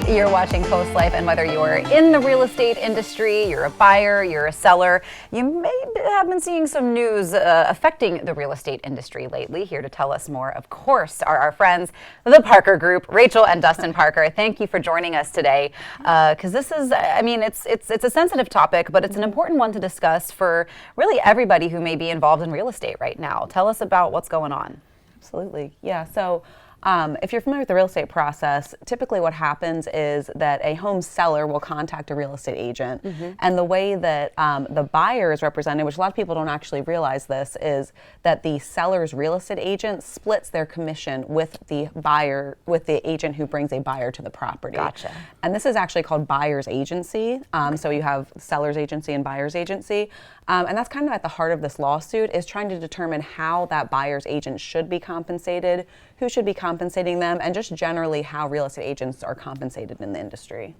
You're watching CoastLife, and whether you're in the real estate industry, you're a buyer, you're a seller, you may have been seeing some news affecting the real estate industry lately. Here to tell us more, of course, are our friends, the Parker Group, Rachel and Dustin Parker. Thank you for joining us today, because this is, I mean, it's a sensitive topic, but it's an important one to discuss for really everybody who may be involved in real estate right now. Tell us about what's going on. Absolutely. Yeah. So if you're familiar with the real estate process, typically what happens is that a home seller will contact a real estate agent. And the way that the buyer is represented, which a lot of people don't actually realize this, is that the seller's real estate agent splits their commission with the buyer, with the agent who brings a buyer to the property. Gotcha. And this is actually called buyer's agency. So you have seller's agency and buyer's agency. And that's kind of at the heart of this lawsuit, is trying to determine how that buyer's agent should be compensated, who should be compensating them, and just generally how real estate agents are compensated in the industry.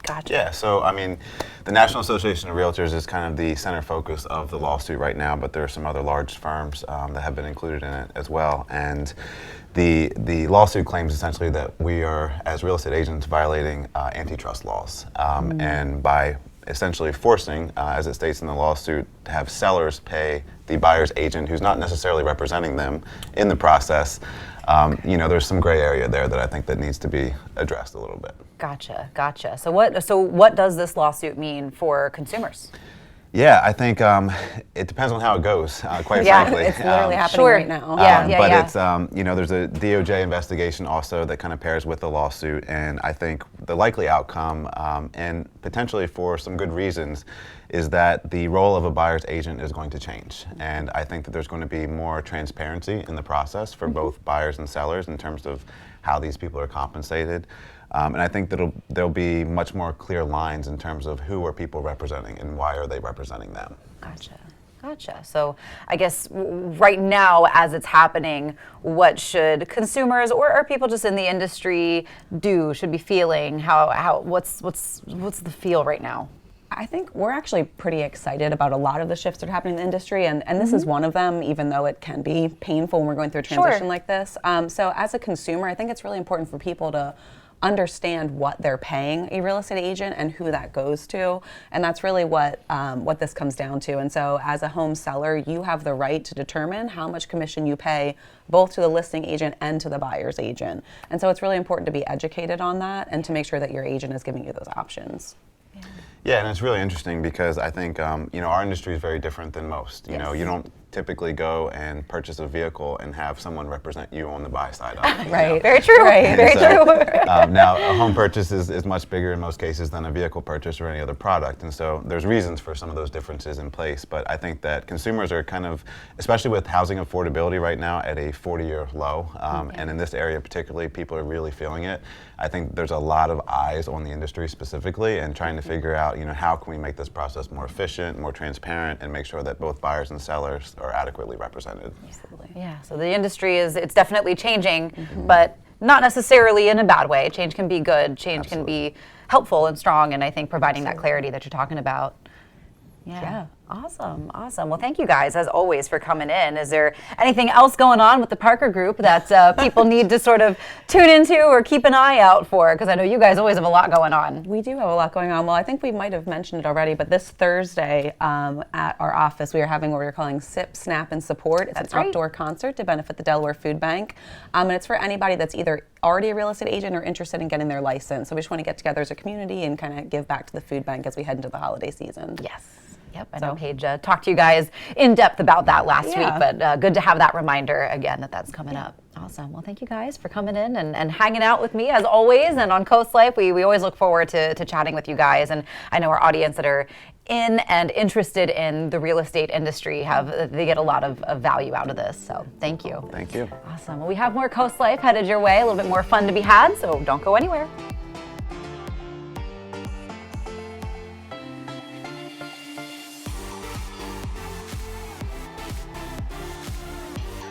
Gotcha. Yeah, so I mean, the National Association of Realtors is kind of the center focus of the lawsuit right now, but there are some other large firms that have been included in it as well. And the lawsuit claims essentially that we are, as real estate agents, violating antitrust laws. And by essentially forcing, as it states in the lawsuit, to have sellers pay the buyer's agent, who's not necessarily representing them in the process. You know, there's some gray area there that I think that needs to be addressed a little bit. Gotcha. So what does this lawsuit mean for consumers? Yeah, I think it depends on how it goes, quite frankly. It's literally happening right now. Yeah. It's, you know, there's a DOJ investigation also that kind of pairs with the lawsuit, and I think the likely outcome, and potentially for some good reasons, is that the role of a buyer's agent is going to change. And I think that there's going to be more transparency in the process for both buyers and sellers in terms of how these people are compensated. And I think that there'll be much more clear lines in terms of who are people representing and why are they representing them. Gotcha. So I guess right now, as it's happening, what should consumers or people just in the industry do, should be feeling? What's the feel right now? I think we're actually pretty excited about a lot of the shifts that are happening in the industry, and this is one of them, even though it can be painful when we're going through a transition like this. So as a consumer, I think it's really important for people to understand what they're paying a real estate agent and who that goes to, and that's really what this comes down to. And so as a home seller, you have the right to determine how much commission you pay both to the listing agent and to the buyer's agent. And so it's really important to be educated on that and to make sure that your agent is giving you those options. Yeah, and it's really interesting because I think, you know, our industry is very different than most. You know, you don't typically go and purchase a vehicle and have someone represent you on the buy side of it. Right, very true. Now, a home purchase is much bigger in most cases than a vehicle purchase or any other product. And so there's reasons for some of those differences in place. But I think that consumers are kind of, especially with housing affordability right now, at a 40-year low. And in this area particularly, people are really feeling it. I think there's a lot of eyes on the industry specifically and trying to figure out, you know, how can we make this process more efficient, more transparent, and make sure that both buyers and sellers are adequately represented. Absolutely. Yeah, so the industry it's definitely changing, but not necessarily in a bad way. Change can be good. Change can be helpful and strong, and I think providing that clarity that you're talking about. Yeah. Awesome. Well, thank you guys, as always, for coming in. Is there anything else going on with the Parker Group that people need to sort of tune into or keep an eye out for? Because I know you guys always have a lot going on. We do have a lot going on. Well, I think we might have mentioned it already, but this Thursday at our office, we are having what we're calling Sip, Snap, and Support. It's an outdoor concert to benefit the Delaware Food Bank. And it's for anybody that's either already a real estate agent or interested in getting their license. So we just want to get together as a community and kind of give back to the food bank as we head into the holiday season. Yes. Yep, I know Paige talked to you guys in depth about that last week, but good to have that reminder again that's coming up. Awesome. Well, thank you guys for coming in and hanging out with me as always. And on CoastLife, we always look forward to chatting with you guys. And I know our audience that are in and interested in the real estate industry they get a lot of value out of this. So thank you. Thank you. Awesome. Well, we have more CoastLife headed your way, a little bit more fun to be had. So don't go anywhere.